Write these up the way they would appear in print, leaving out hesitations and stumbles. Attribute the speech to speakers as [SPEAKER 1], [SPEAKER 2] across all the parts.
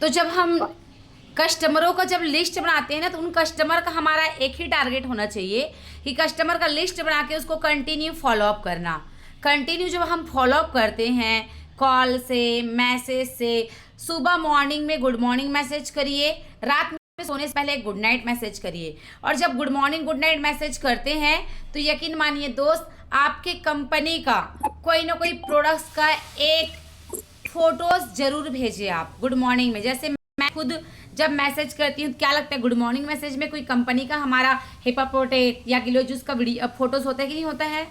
[SPEAKER 1] तो जब हम कस्टमरों का जब लिस्ट बनाते हैं ना, तो उन कस्टमर का हमारा एक ही टारगेट होना चाहिए कि कस्टमर का लिस्ट बना के उसको कंटिन्यू फॉलोअप करना। कंटिन्यू जब हम फॉलोअप करते हैं कॉल से, मैसेज से, सुबह मॉर्निंग में गुड मॉर्निंग मैसेज करिए, रात में सोने से पहले गुड नाइट मैसेज करिए। और जब good morning good night message करते हैं तो यकीन मानिए दोस्त, आपके कंपनी का कोई ना कोई प्रोडक्ट्स का एक फोटोज जरूर भेजिए आप गुड मॉर्निंग में। जैसे मैं खुद जब मैसेज करती हूँ, क्या लगता है गुड मॉर्निंग मैसेज में कोई कंपनी का हमारा हिप्पोपोटेट या गिलोजूस का वीडियो फोटोज होता है कि नहीं होता है?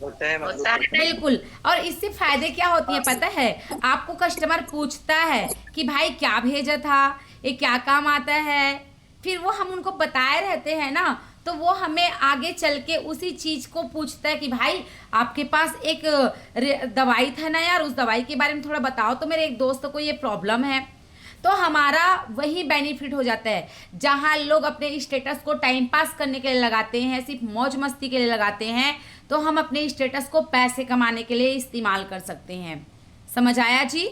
[SPEAKER 2] होता है
[SPEAKER 1] बिल्कुल। और इससे फायदे क्या होती है पता है? आपको कस्टमर पूछता है कि भाई क्या भेजा था, ये क्या काम आता है, फिर वो हम उनको बताए रहते हैं ना, तो वो हमें आगे चल के उसी चीज को पूछता है कि भाई आपके पास एक दवाई था ना यार, उस दवाई के बारे में थोड़ा बताओ तो, मेरे एक दोस्त को ये प्रॉब्लम है। तो हमारा वही बेनिफिट हो जाता है। जहां लोग अपने स्टेटस को टाइम पास करने के लिए लगाते हैं, सिर्फ मौज मस्ती के लिए लगाते हैं, तो हम अपने स्टेटस को पैसे कमाने के लिए इस्तेमाल कर सकते हैं। समझ आया जी?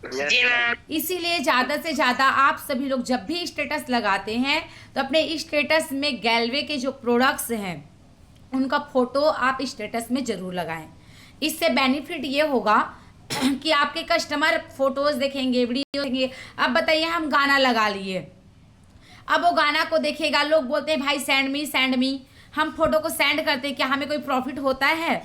[SPEAKER 2] जी मैम।
[SPEAKER 1] इसीलिए ज़्यादा से ज़्यादा आप सभी लोग जब भी स्टेटस लगाते हैं तो अपने स्टेटस में गैलवे के जो प्रोडक्ट्स हैं उनका फोटो आप स्टेटस में ज़रूर लगाएं। इससे बेनिफिट ये होगा कि आपके कस्टमर फोटोज देखेंगे, वीडियो देखेंगे। अब बताइए हम गाना लगा लिए, अब वो गाना को देखेगा, लोग बोलते हैं भाई सेंड मी, हम फोटो को सेंड करते हैं, क्या हमें कोई प्रॉफिट होता है?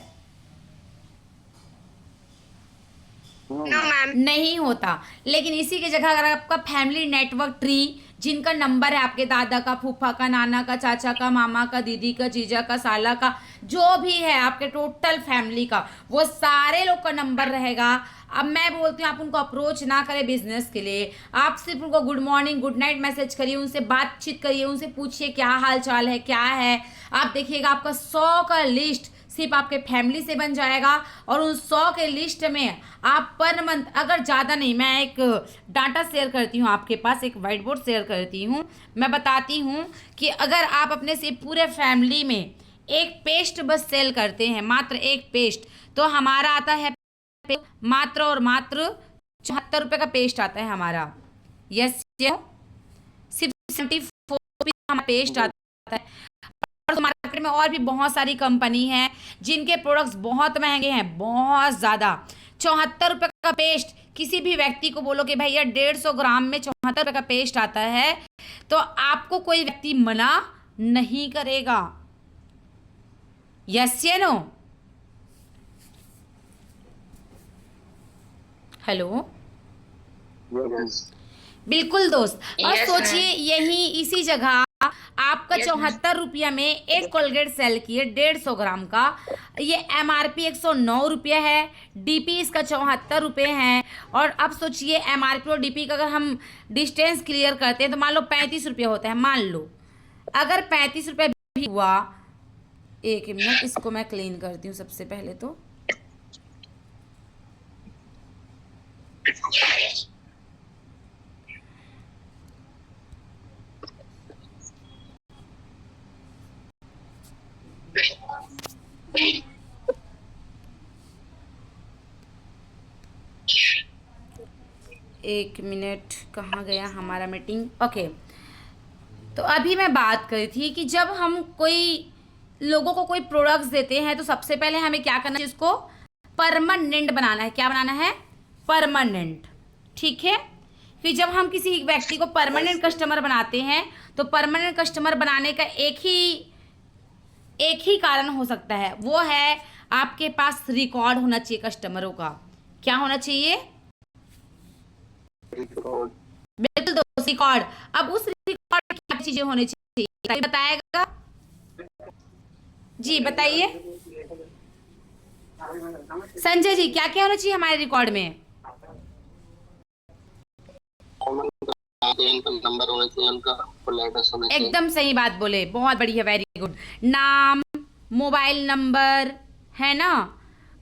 [SPEAKER 2] No ma'am.
[SPEAKER 1] नहीं होता। लेकिन इसी की जगह अगर आपका फैमिली नेटवर्क ट्री, जिनका नंबर है आपके दादा का, फूफा का, नाना का, चाचा का, मामा का, दीदी का, जीजा का, साला का, जो भी है आपके टोटल फैमिली का, वो सारे लोग का नंबर रहेगा। अब मैं बोलती हूँ आप उनको अप्रोच ना करें बिजनेस के लिए, आप सिर्फ उनको good morning good night message करिए, उनसे बातचीत करिए, उनसे पूछिए क्या हाल चाल है, क्या है। आप देखिएगा आपका 100 का लिस्ट सिर्फ आपके फैमिली से बन जाएगा। और उन 100 के लिस्ट में आप पर मंथ, अगर ज़्यादा नहीं, मैं एक डाटा शेयर करती हूँ आपके पास, एक वाइट बोर्ड शेयर करती हूँ, मैं बताती हूँ कि अगर आप अपने से पूरे फैमिली में एक पेस्ट बस सेल करते हैं, मात्र एक पेस्ट, तो हमारा आता है मात्र और मात्र 74 रुपये का पेस्ट आता है हमारा। यस, सिर्फ 74 हमारा पेस्ट आता है। और मार्केट में और भी बहुत सारी कंपनी है जिनके प्रोडक्ट्स बहुत महंगे हैं, बहुत ज़्यादा। 74 रुपये का पेस्ट, किसी भी व्यक्ति को बोलो कि भैया 150 ग्राम में 74 रुपये का पेस्ट आता है, तो आपको कोई व्यक्ति मना नहीं करेगा। यस या नो? हेलो, बिल्कुल दोस्त। और
[SPEAKER 2] Yes,
[SPEAKER 1] सोचिए यही इसी जगह आपका 74 रुपया में एक कोलगेट सेल किए 150 ग्राम का, ये एमआरपी 109 रुपया है, डीपी इसका 74 रुपये है। और अब सोचिए एमआरपी और डीपी का अगर हम डिस्टेंस क्लियर करते हैं तो मान लो 35 रुपया होता है, मान लो अगर 35 रुपये भी हुआ। एक मिनट, इसको मैं क्लीन करती हूँ सबसे पहले तो। एक मिनट, कहाँ गया हमारा मीटिंग? ओके। तो अभी मैं बात करी थी कि जब हम कोई लोगों को कोई प्रोडक्ट्स देते हैं तो सबसे पहले हमें क्या करना है, इसको परमानेंट बनाना है। क्या बनाना है? परमानेंट। ठीक है? फिर जब हम किसी व्यक्ति को परमानेंट कस्टमर बनाते हैं तो परमानेंट कस्टमर बनाने का एक ही कारण हो सकता है, वो है आपके पास रिकॉर्ड होना चाहिए कस्टमरों का। क्या होना चाहिए? बिल्कुल दोस्त, रिकॉर्ड। अब उस रिकॉर्ड की क्या चीजें होनी चाहिए बताएगा? जी बताइए संजय जी, क्या क्या होना चाहिए हमारे रिकॉर्ड में?
[SPEAKER 2] नंबर होना चाहिए, उनका फुल एड्रेस होना चाहिए।
[SPEAKER 1] एकदम सही बात बोले, बहुत बढ़िया, वेरी गुड। नाम, मोबाइल नंबर, है ना?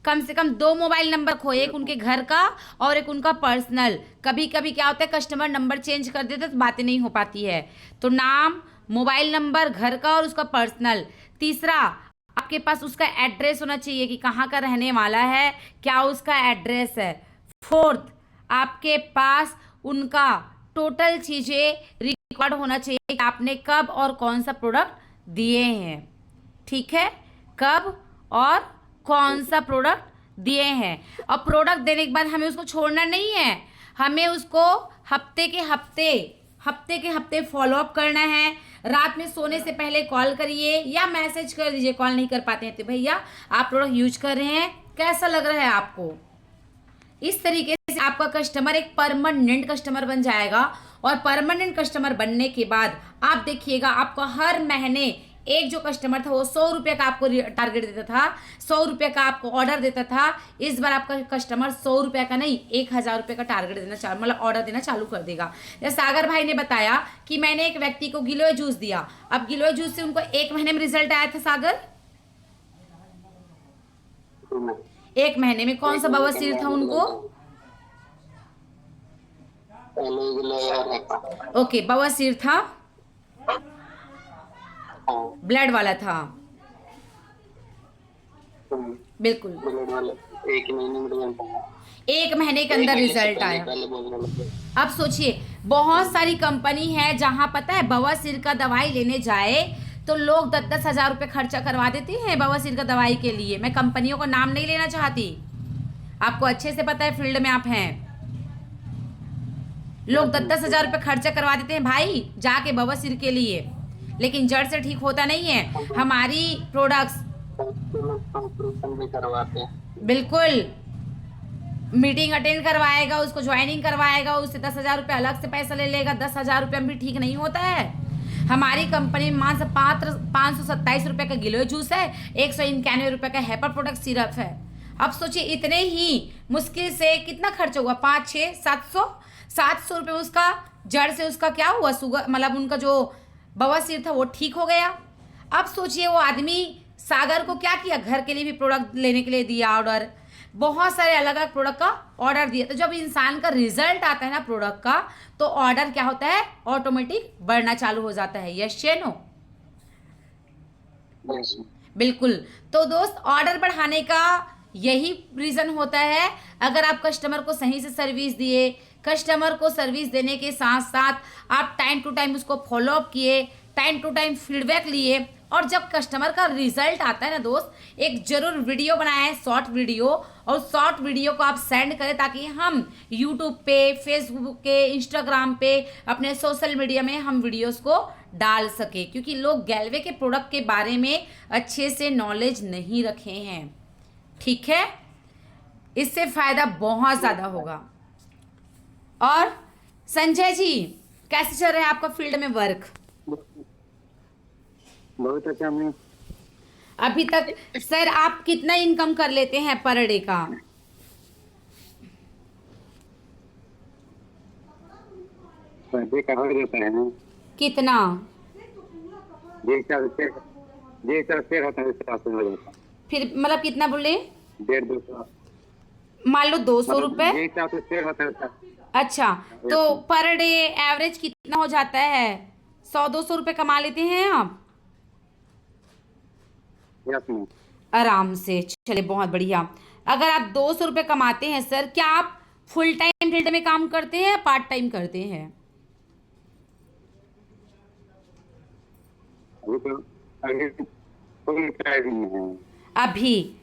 [SPEAKER 1] कम से कम 2 मोबाइल नंबर खो, एक उनके घर का और एक उनका पर्सनल। कभी कभी क्या होता है कस्टमर नंबर चेंज कर देते तो बातें नहीं हो पाती है। तो नाम, मोबाइल नंबर घर का और उसका पर्सनल। तीसरा, आपके पास उसका एड्रेस होना चाहिए कि कहाँ का रहने वाला है, क्या उसका एड्रेस है। फोर्थ, आपके पास उनका टोटल चीज़ें रिकॉर्ड होना चाहिए कि आपने कब और कौन सा प्रोडक्ट दिए हैं। ठीक है, कब और कौन सा प्रोडक्ट दिए हैं। और प्रोडक्ट देने के बाद हमें उसको छोड़ना नहीं है, हमें उसको हफ्ते के हफ्ते फॉलो अप करना है। रात में सोने से पहले कॉल करिए या मैसेज कर दीजिए, कॉल नहीं कर पाते हैं तो भैया आप प्रोडक्ट यूज कर रहे हैं, कैसा लग रहा है आपको। इस तरीके से आपका कस्टमर एक परमानेंट कस्टमर बन जाएगा। और परमानेंट कस्टमर बनने के बाद आप देखिएगा आपको हर महीने एक जो कस्टमर था वो 100 रुपये का आपको टारगेट देता था, 100 रुपये का आपको ऑर्डर देता था। इस बार आपका कस्टमर 100 रुपये का नहीं 1000 रुपये का टारगेट देना चालू, मतलब ऑर्डर देना चालू कर देगा। जैसे सागर भाई ने बताया कि मैंने एक व्यक्ति को गिलोय जूस दिया, अब गिलोय जूस से उनको 1 महीने में रिजल्ट आया था। सागर, 1 महीने में कौन सा बवासीर था उनको? ओके, बवासीर था, ब्लड वाला था, बिल्कुल। 1 महीने के अंदर रिजल्ट आया। अब सोचिए बहुत सारी कंपनी है जहां पता है बवासीर का दवाई लेने जाए तो लोग 10-10 हजार रुपये खर्चा करवा देते हैं बवासीर का दवाई के लिए। मैं कंपनियों का नाम नहीं लेना चाहती, आपको अच्छे से पता है, फील्ड में आप हैं। लोग 10-10 हजार रुपये खर्चा करवा देते हैं भाई जाके बवासीर के लिए, लेकिन जड़ से ठीक होता नहीं है। हमारी प्रोडक्ट्स
[SPEAKER 2] करवाते हैं,
[SPEAKER 1] बिल्कुल मीटिंग अटेंड करवाएगा, उसको ज्वाइनिंग करवाएगा, उससे 10 हजार रुपये अलग से पैसा ले लेगा। 10 हजार रुपये में भी ठीक नहीं होता है। हमारी कंपनी में मात्र 527 रुपये का गिलोय जूस है, 191 रुपये का हैपर प्रोडक्ट सिरप है। अब सोचिए इतने ही मुश्किल से कितना खर्च हुआ, 700 रुपये उसका जड़ से उसका क्या हुआ, शुगर मतलब उनका जो बवासीर था वो ठीक हो गया। अब सोचिए वो आदमी सागर को क्या किया, घर के लिए भी प्रोडक्ट लेने के लिए दिया ऑर्डर, बहुत सारे अलग अलग प्रोडक्ट का ऑर्डर दिया। तो जब इंसान का रिजल्ट आता है ना प्रोडक्ट का, तो ऑर्डर क्या होता है, ऑटोमेटिक बढ़ना चालू हो जाता है। यस या नो? बिल्कुल। तो दोस्त ऑर्डर बढ़ाने का यही रीजन होता है, अगर आप कस्टमर को सही से सर्विस दिए, कस्टमर को सर्विस देने के साथ साथ आप टाइम टू टाइम उसको फॉलो अप किए, टाइम टू टाइम फीडबैक लिए, और जब कस्टमर का रिजल्ट आता है ना दोस्त, एक जरूर वीडियो बनाएं, शॉर्ट वीडियो, और शॉर्ट वीडियो को आप सेंड करें ताकि हम यूट्यूब पे, फेसबुक पे, इंस्टाग्राम पे, अपने सोशल मीडिया में हम वीडियोस को डाल सके, क्योंकि लोग गैलवे के प्रोडक्ट के बारे में अच्छे से नॉलेज नहीं रखे हैं। ठीक है, इससे फायदा बहुत ज़्यादा होगा। और संजय जी कैसे चल रहा है आपका फील्ड में वर्क?
[SPEAKER 3] बहुत अच्छा। मैं
[SPEAKER 1] अभी तक सर आप कितना इनकम कर लेते हैं पर डे का?
[SPEAKER 3] पैसे कवर देता है ना,
[SPEAKER 1] कितना?
[SPEAKER 3] जैसा शेयर होता है उसका हो जाता है।
[SPEAKER 1] फिर मतलब कितना बोले?
[SPEAKER 3] 150-200,
[SPEAKER 1] मान लो 200 रुपये।
[SPEAKER 3] जैसा तो शेयर होता है उसका।
[SPEAKER 1] अच्छा, तो पर डे एवरेज कितना हो जाता है? 100-200 रुपये कमा लेते हैं आप
[SPEAKER 3] यस मैम।
[SPEAKER 1] आराम से? चले बहुत बढ़िया। अगर आप 200 रुपये कमाते हैं सर, क्या आप फुल टाइम फील्ड में काम करते हैं या पार्ट टाइम करते हैं?
[SPEAKER 3] अभी फुल टाइम है
[SPEAKER 1] अभी।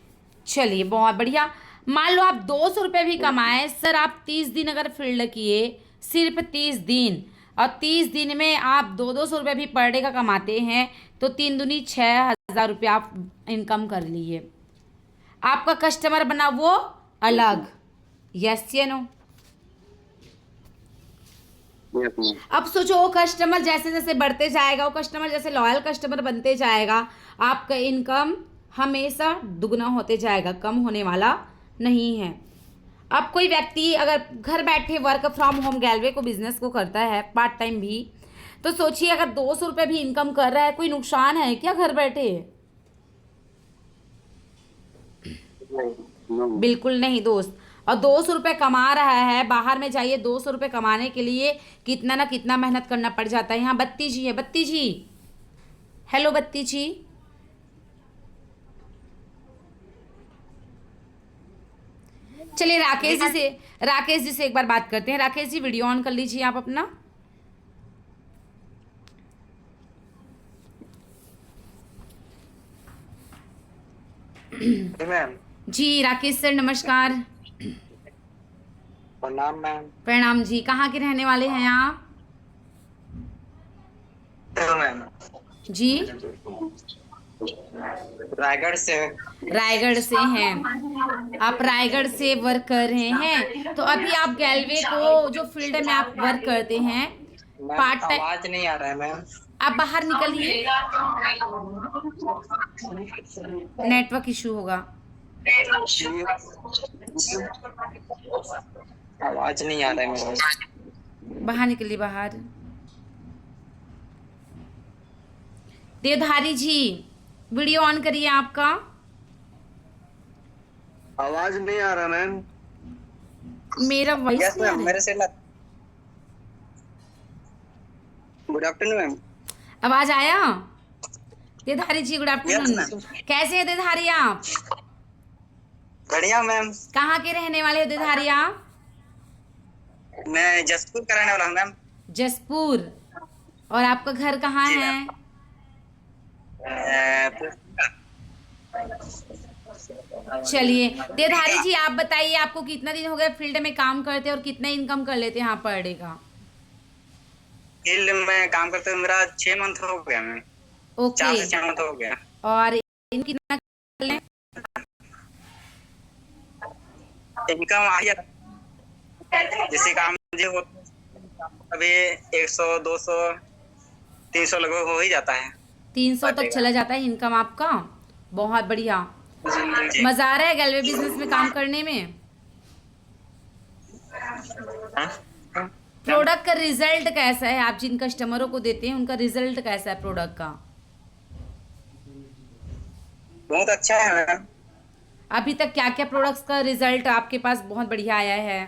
[SPEAKER 1] चलिए बहुत बढ़िया। मान लो आप 200 रुपये भी कमाए सर, आप 30 दिन अगर फील्ड किए, सिर्फ 30 दिन, और 30 दिन में आप 200 रुपये भी पर डे का कमाते हैं, तो 3 दूनी 6000 रुपये आप इनकम कर लिए। आपका कस्टमर बना वो अलग। यस या नो?
[SPEAKER 3] Yes ma'am.
[SPEAKER 1] अब सोचो वो कस्टमर जैसे जैसे बढ़ते जाएगा, वो कस्टमर जैसे लॉयल कस्टमर बनते जाएगा, आपका इनकम हमेशा दुगना होते जाएगा, कम होने वाला नहीं है। अब कोई व्यक्ति अगर घर बैठे वर्क फ्रॉम होम गैलवे को बिजनेस को करता है पार्ट टाइम भी, तो सोचिए अगर 200 रुपये भी इनकम कर रहा है, कोई नुकसान है क्या घर बैठे? बिल्कुल नहीं दोस्त। और 200 रुपये कमा रहा है, बाहर में जाइए 200 रुपये कमाने के लिए कितना ना कितना मेहनत करना पड़ जाता है। यहाँ बत्ती जी है, बत्ती जी, हेलो बत्ती जी। चलिए राकेश जी से एक बार बात करते हैं। राकेश जी वीडियो ऑन कर लीजिए आप अपना।
[SPEAKER 4] मैम।
[SPEAKER 1] जी राकेश सर नमस्कार।
[SPEAKER 4] प्रणाम मैम।
[SPEAKER 1] प्रणाम जी। कहाँ के रहने वाले हैं आप?
[SPEAKER 4] मैम
[SPEAKER 1] जी
[SPEAKER 4] रायगढ़ से।
[SPEAKER 1] रायगढ़ से हैं आप। रायगढ़ से वर्क कर रहे हैं, तो अभी आप गैलवे को जो फील्ड में आप वर्क करते हैं
[SPEAKER 4] मैम
[SPEAKER 1] पार्ट टाइम,
[SPEAKER 4] आवाज नहीं आ रहा है मैम।
[SPEAKER 1] आप बाहर निकलिए, नेटवर्क इशू होगा।
[SPEAKER 4] आवाज नहीं आ रहा है मेरा।
[SPEAKER 1] बाहर निकलिए बाहर। देवधारी जी वीडियो ऑन करिए आपका।
[SPEAKER 3] आवाज नहीं आ रहा मैम।
[SPEAKER 1] मेरा वॉइस
[SPEAKER 4] यस
[SPEAKER 1] नहीं आ
[SPEAKER 4] मैम,
[SPEAKER 1] रहा
[SPEAKER 4] मेरे
[SPEAKER 1] है?
[SPEAKER 4] से मत। Good afternoon ma'am.
[SPEAKER 1] आवाज आया? देवधारी जी गुड
[SPEAKER 4] यस
[SPEAKER 1] आफ्टरनून।
[SPEAKER 4] मैम।
[SPEAKER 1] कैसे हैं देवधारी आप?
[SPEAKER 4] बढ़िया मैम।
[SPEAKER 1] कहाँ के रहने वाले हो देवधारी आप?
[SPEAKER 4] मैं जसपुर का रहने वाला हूँ मैम।
[SPEAKER 1] जसपुर। और आपका घर कहाँ
[SPEAKER 4] जी,
[SPEAKER 1] है? चलिए देवधारी जी आप बताइए, आपको कितना दिन हो गया फील्ड में काम करते और कितना इनकम कर लेते हैं आप पर डे का?
[SPEAKER 4] फील्ड में काम करते हुए मेरा 6 मंथ हो गया मैम। 4
[SPEAKER 1] ओके।
[SPEAKER 4] से 6 मंथ हो गया।
[SPEAKER 1] और इन कितना कर लें?
[SPEAKER 4] इनकम आ गया जैसे काम मुझे हो अभी 100 200 300 लगभग हो ही जाता है।
[SPEAKER 1] 300 तक चला जाता है इनकम आपका? बहुत बढ़िया।
[SPEAKER 4] जी।
[SPEAKER 1] मजा आ रहा है गैलवे बिजनेस में काम करने में? प्रोडक्ट का रिजल्ट कैसा है? आप जिन कस्टमरों को देते हैं उनका रिजल्ट कैसा है प्रोडक्ट का?
[SPEAKER 4] बहुत अच्छा है मैम।
[SPEAKER 1] अभी तक क्या क्या प्रोडक्ट्स का रिजल्ट आपके पास बहुत बढ़िया आया है?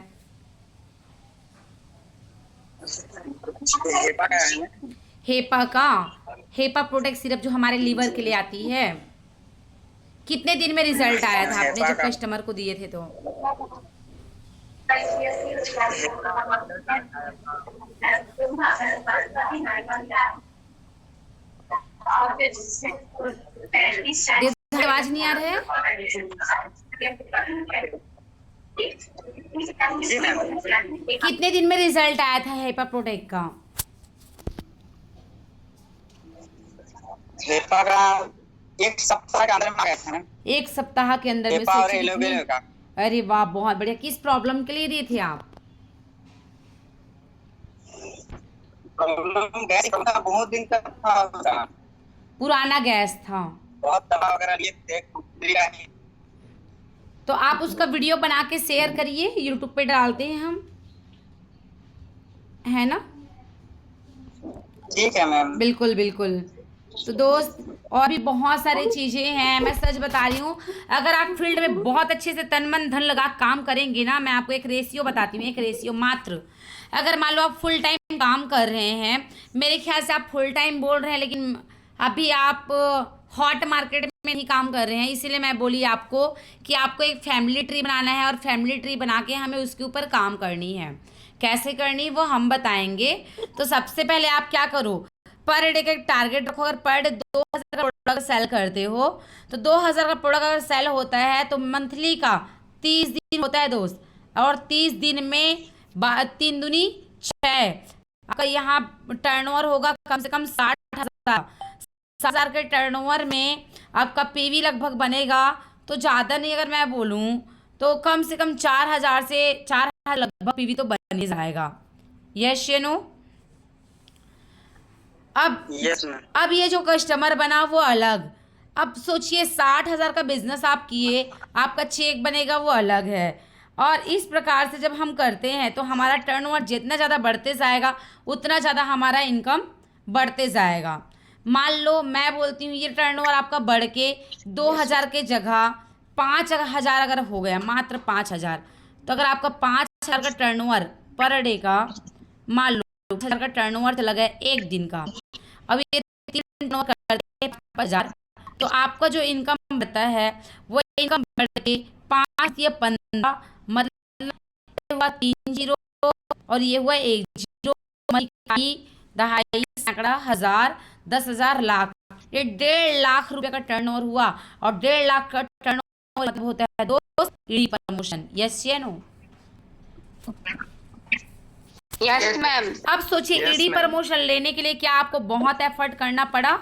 [SPEAKER 4] हेपा का है ना?
[SPEAKER 1] हेपा का। हेपा प्रोटेक्ट सिरप जो हमारे लीवर के लिए आती है, कितने दिन में रिजल्ट आया था आपने
[SPEAKER 4] हेपा
[SPEAKER 1] जब
[SPEAKER 4] का
[SPEAKER 1] कस्टमर को दिए थे तो? आवाज नहीं आ रहा है?
[SPEAKER 4] जी मैम।
[SPEAKER 1] कितने दिन में रिजल्ट आया था हेपा प्रोटेक्ट का?
[SPEAKER 4] हेपा का 1 सप्ताह के अंदर में आ गया था ना।
[SPEAKER 1] 1 सप्ताह के अंदर में?
[SPEAKER 4] हेपा और
[SPEAKER 1] सोचिए कितनी।
[SPEAKER 4] एलोवेरा का।
[SPEAKER 1] अरे वाह बहुत बढ़िया। किस प्रॉब्लम के लिए दिए थे आप?
[SPEAKER 4] प्रॉब्लम गैस का बहुत दिन तक था।
[SPEAKER 1] पुराना गैस था।
[SPEAKER 4] बहुत दवा वगैरह लिए थे लिया है।
[SPEAKER 1] तो आप उसका वीडियो बना के शेयर करिए, यूट्यूब पे डालते हैं हम, है ना?
[SPEAKER 4] ठीक है मैम।
[SPEAKER 1] बिल्कुल बिल्कुल। तो दोस्त और भी बहुत सारी चीज़ें हैं, मैं सच बता रही हूँ। अगर आप फील्ड में बहुत अच्छे से तन मन धन लगा काम करेंगे ना, मैं आपको एक रेशियो बताती हूँ, एक रेशियो मात्र। अगर मान लो आप फुल टाइम काम कर रहे हैं, मेरे ख्याल से आप फुल टाइम बोल रहे हैं लेकिन अभी आप हॉट मार्केट में नहीं काम कर रहे हैं, इसीलिए मैं बोली आपको कि आपको एक फैमिली ट्री बनाना है और फैमिली ट्री बना के हमें उसके ऊपर काम करनी है। कैसे करनी वो हम बताएंगे। तो सबसे पहले आप क्या करो, पर डे का टारगेट रखो। अगर पर डे 2000 का प्रोडक्ट सेल करते हो तो 2000 का प्रोडक्ट अगर सेल होता है तो मंथली का 30 दिन होता है दोस्त। और 30 दिन में 3 दूनी 6, आपका यहाँ टर्नओवर होगा कम से कम 60,000। 60,000 के टर्नओवर में आपका पीवी लगभग बनेगा तो ज़्यादा नहीं, अगर मैं बोलूँ तो कम से कम 4,000 से 4,000 लगभग पीवी तो बन ही जाएगा। यस या नो?
[SPEAKER 4] Yes ma'am.
[SPEAKER 1] अब ये जो कस्टमर बना वो अलग। अब सोचिए 60,000 का बिजनेस आप किए, आपका चेक बनेगा वो अलग है। और इस प्रकार से जब हम करते हैं तो हमारा टर्नओवर जितना ज़्यादा बढ़ते जाएगा उतना ज़्यादा हमारा इनकम बढ़ते जाएगा। मान लो मैं बोलती हूँ ये टर्नओवर आपका बढ़ के 2,000 के जगह 5,000 अगर हो गया, मात्र 5,000, तो अगर आपका 5,000 का टर्नओवर पर डे का, मान लो 5,000 का टर्नओवर चला गया एक दिन का, अब ये 3 टर्नओवर करते हैं 5,000, तो आपका जो इनकम बढ़ता है वो इनकम बढ़ के 5 ये 15, मतलब हुआ 3 जीरो और ये हुआ 1 जीरो, इकाई, दहाई, सैकड़ा, हजार, 10,000, लाख। ये 1.5 लाख रुपए का टर्नओवर हुआ और 1.5 लाख का टर्नओवर मतलब होता है दोस्त ईडी प्रमोशन। यस या नो?
[SPEAKER 2] Yes ma'am.
[SPEAKER 1] अब सोचिए
[SPEAKER 3] Yes,
[SPEAKER 1] ईडी
[SPEAKER 3] ma'am.
[SPEAKER 1] प्रमोशन लेने के लिए क्या आपको बहुत एफर्ट करना पड़ा?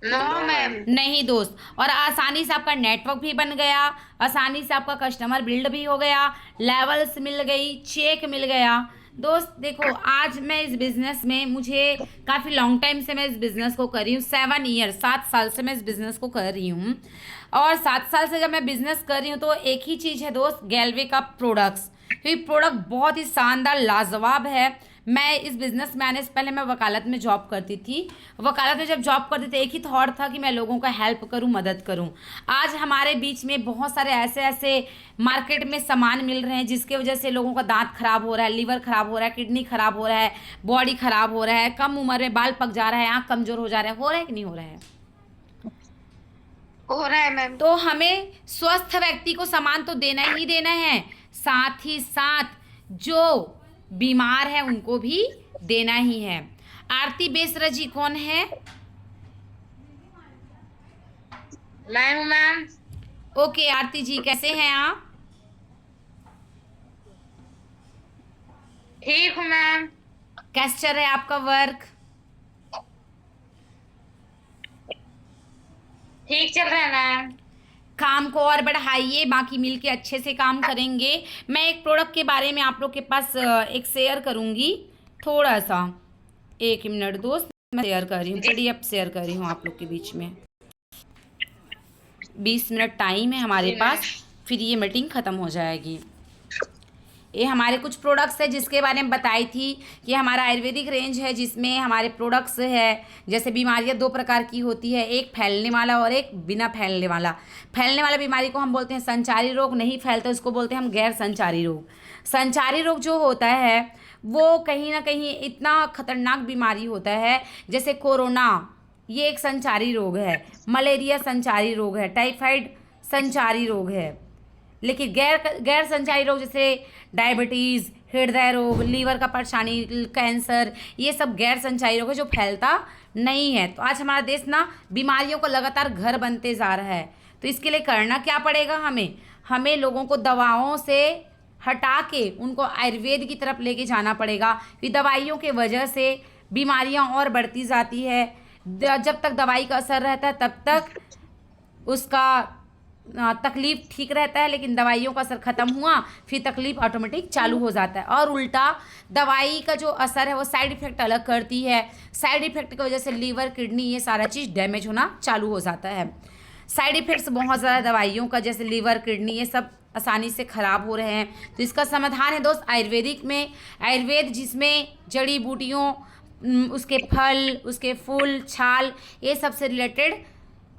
[SPEAKER 2] No ma'am.
[SPEAKER 1] नहीं दोस्त। और आसानी से आपका नेटवर्क भी बन गया, आसानी से आपका कस्टमर बिल्ड भी हो गया, लेवल्स मिल गई, चेक मिल गया। दोस्त देखो, आज मैं इस बिजनेस में, मुझे काफ़ी लॉन्ग टाइम से मैं इस बिजनेस को कर रही हूँ, 7 ईयर, 7 साल से मैं इस बिजनेस को कर रही हूँ। और 7 साल से जब मैं बिजनेस कर रही हूँ तो एक ही चीज़ है दोस्त, गैलवे का प्रोडक्ट्स। क्योंकि प्रोडक्ट बहुत ही शानदार लाजवाब है। मैं इस बिज़नेस में आने से पहले मैं वकालत में जॉब करती थी। वकालत में जब जॉब करती थी एक ही थॉट था कि मैं लोगों का हेल्प करूं, मदद करूं। आज हमारे बीच में बहुत सारे ऐसे ऐसे मार्केट में सामान मिल रहे हैं जिसके वजह से लोगों का दांत खराब हो रहा है, लीवर खराब हो रहा है, किडनी खराब हो रहा है, बॉडी खराब हो रहा है, कम उम्र में बाल पक जा रहा है, आँख कमज़ोर हो जा रहा है कि नहीं हो रहा है?
[SPEAKER 2] हो रहा है मैम।
[SPEAKER 1] तो हमें स्वस्थ व्यक्ति को सामान तो देना ही देना है, साथ ही साथ जो बीमार है उनको भी देना ही है। आरती बेसरा जी कौन है?
[SPEAKER 2] मैं हूँ मैम।
[SPEAKER 1] ओके आरती जी, कैसे हैं आप?
[SPEAKER 2] ठीक हूँ मैम।
[SPEAKER 1] कैसे चल रहा है आपका वर्क?
[SPEAKER 2] ठीक चल रहा है मैम।
[SPEAKER 1] काम को और बढ़ाइए, बाकी मिलके अच्छे से काम करेंगे। मैं एक प्रोडक्ट के बारे में आप लोग के पास एक शेयर करूंगी, थोड़ा सा, 1 मिनट दोस्त, मैं शेयर कर रही हूँ, PDF शेयर कर रही हूँ आप लोग के बीच में। 20 मिनट टाइम है हमारे पास, फिर ये मीटिंग ख़त्म हो जाएगी। ये हमारे कुछ प्रोडक्ट्स है जिसके बारे में बताई थी कि हमारा आयुर्वेदिक रेंज है जिसमें हमारे प्रोडक्ट्स है। जैसे बीमारियां 2 प्रकार की होती है, एक फैलने वाला और एक बिना फैलने वाला। फैलने वाला बीमारी को हम बोलते हैं संचारी रोग, नहीं फैलता उसको बोलते हैं हम गैर संचारी रोग। संचारी रोग जो होता है वो कहीं ना कहीं इतना खतरनाक बीमारी होता है, जैसे कोरोना, ये एक संचारी रोग है, मलेरिया संचारी रोग है, टाइफाइड संचारी रोग है। लेकिन गैर संचारी रोग जैसे डायबिटीज़, हृदय रोग, लीवर का परेशानी, कैंसर, ये सब गैर संचारी रोग है जो फैलता नहीं है। तो आज हमारा देश ना बीमारियों का लगातार घर बनते जा रहा है। तो इसके लिए करना क्या पड़ेगा हमें लोगों को दवाओं से हटा के उनको आयुर्वेद की तरफ लेके जाना पड़ेगा। कि दवाइयों के वजह से बीमारियां और बढ़ती जाती है। जब तक दवाई का असर रहता है तब तक उसका तकलीफ ठीक रहता है, लेकिन दवाइयों का असर ख़त्म हुआ फिर तकलीफ ऑटोमेटिक चालू हो जाता है। और उल्टा दवाई का जो असर है वो साइड इफ़ेक्ट अलग करती है। साइड इफ़ेक्ट की वजह से लीवर, किडनी, ये सारा चीज़ डैमेज होना चालू हो जाता है। साइड इफ़ेक्ट्स बहुत ज़्यादा दवाइयों का, जैसे लीवर, किडनी, ये सब आसानी से ख़राब हो रहे हैं। तो इसका समाधान है दोस्त आयुर्वेदिक में। आयुर्वेद जिसमें जड़ी बूटियों, उसके फल, उसके फूल, छाल, ये सब से रिलेटेड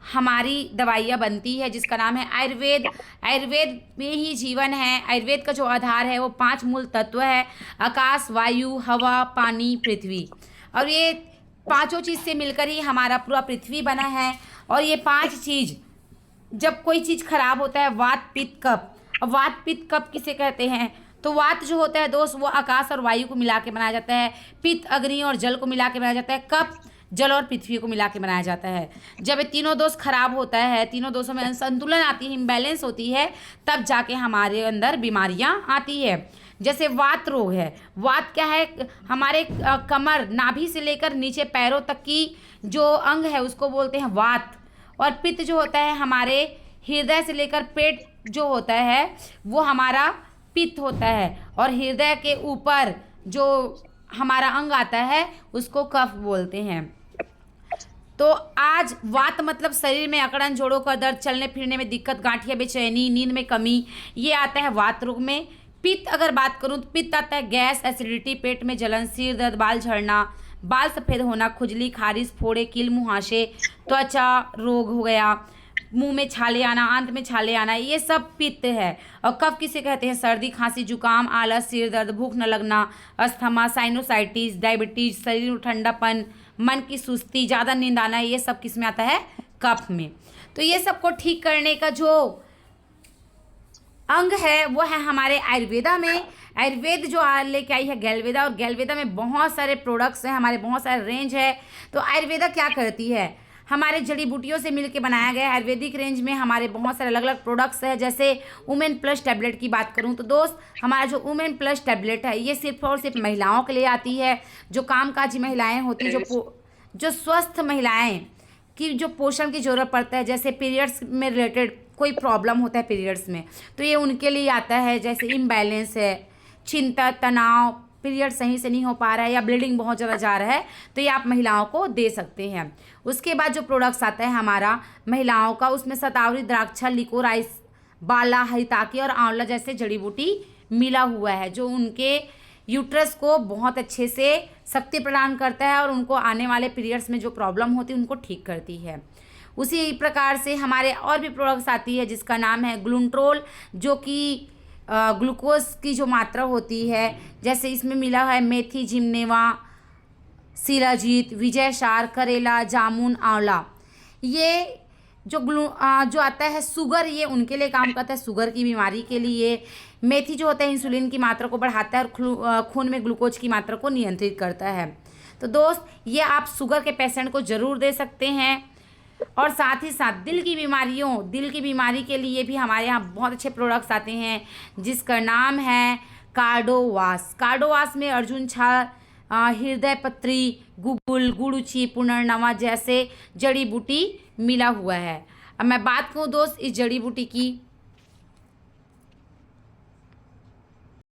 [SPEAKER 1] हमारी दवाइयाँ बनती है, जिसका नाम है आयुर्वेद। आयुर्वेद में ही जीवन है। आयुर्वेद का जो आधार है वो 5 मूल तत्व है, आकाश, वायु, हवा, पानी, पृथ्वी। और ये पांचों चीज़ से मिलकर ही हमारा पूरा पृथ्वी बना है। और ये 5 चीज़, जब कोई चीज़ खराब होता है, वात, पित्त, कफ। अब वात, पित्त, कफ किसे कहते हैं? तो वात जो होता है दोस्त वो आकाश और वायु को मिला के बनाया जाता है। पित्त अग्नि और जल को मिला के बनाया जाता है। कफ जल और पृथ्वी को मिला के बनाया जाता है। जब ये तीनों दोष खराब होता है, तीनों दोषों में असंतुलन आती है, इम्बैलेंस होती है, तब जाके हमारे अंदर बीमारियां आती है। जैसे वात रोग है। वात क्या है? हमारे कमर, नाभि से लेकर नीचे पैरों तक की जो अंग है उसको बोलते हैं वात। और पित्त जो होता है हमारे हृदय से लेकर पेट जो होता है वो हमारा पित्त होता है। और हृदय के ऊपर जो हमारा अंग आता है उसको कफ बोलते हैं। तो आज वात मतलब शरीर में अकड़न, जोड़ों का दर्द, चलने फिरने में दिक्कत, गांठिया, बेचैनी, नींद में कमी, ये आता है वात रोग में। पित्त अगर बात करूं तो पित्त आता है गैस, एसिडिटी, पेट में जलन, सिर दर्द, बाल झड़ना, बाल सफ़ेद होना, खुजली, खारिश, फोड़े, कील, मुहासे, त्वचा रोग हो गया, मुंह में छाले आना, आंत में छाले आना, ये सब पित्त है। और कफ किसे कहते हैं? सर्दी, खांसी, जुकाम, आलस, सिर दर्द, भूख न लगना, अस्थमा, साइनोसाइटिस, डायबिटीज, शरीर में ठंडापन, मन की सुस्ती, ज़्यादा नींद आना, ये सब किस में आता है? कफ में। तो ये सबको ठीक करने का जो अंग है वो है हमारे आयुर्वेदा में। आयुर्वेद जो लेके आई है गैलवेदा, और गैलवेदा में बहुत सारे प्रोडक्ट्स हैं, हमारे बहुत सारे रेंज है। तो आयुर्वेदा क्या करती है, हमारे जड़ी बूटियों से मिलके बनाया गया है। आयुर्वेदिक रेंज में हमारे बहुत सारे अलग अलग प्रोडक्ट्स हैं। जैसे वुमेन प्लस टैबलेट की बात करूं तो दोस्त, हमारा जो वुमेन प्लस टैबलेट है ये सिर्फ और सिर्फ महिलाओं के लिए आती है। जो कामकाजी महिलाएं होती हैं, जो स्वस्थ महिलाएं की जो पोषण की ज़रूरत पड़ता है, जैसे पीरियड्स में रिलेटेड कोई प्रॉब्लम होता है पीरियड्स में, तो ये उनके लिए आता है। जैसे इम्बैलेंस है, चिंता, तनाव, पीरियड सही से नहीं हो पा रहा है या ब्लीडिंग बहुत ज़्यादा जा रहा है, तो ये आप महिलाओं को दे सकते हैं। उसके बाद जो प्रोडक्ट्स आता है हमारा महिलाओं का, उसमें शतावरी, द्राक्षा, लिकोराइस, बाला, हरिताकी और आंवला जैसे जड़ी बूटी मिला हुआ है, जो उनके यूट्रस को बहुत अच्छे से शक्ति प्रदान करता है और उनको आने वाले पीरियड्स में जो प्रॉब्लम होती है उनको ठीक करती है। उसी प्रकार से हमारे और भी प्रोडक्ट्स आती है जिसका नाम है ग्लूट्रोल, जो कि ग्लूकोज की जो मात्रा होती है, जैसे इसमें मिला है मेथी, जिमनेवा, शिलाजीत, विजयसार, करेला, जामुन, आंवला। ये जो आता है शुगर, ये उनके लिए काम करता है, शुगर की बीमारी के लिए। मेथी जो होता है इंसुलिन की मात्रा को बढ़ाता है और खून में ग्लूकोज की मात्रा को नियंत्रित करता है। तो दोस्त, ये आप शुगर के पेशेंट को ज़रूर दे सकते हैं। और साथ ही साथ दिल की बीमारी के लिए भी हमारे यहाँ बहुत अच्छे प्रोडक्ट्स आते हैं, जिसका नाम है कार्डोवास। कार्डोवास में अर्जुन छाल, हृदय पत्री, गुगुल, गुड़ुची, पुनर्नवा जैसे जड़ी बूटी मिला हुआ है। अब मैं बात करूँ दोस्त इस जड़ी बूटी की,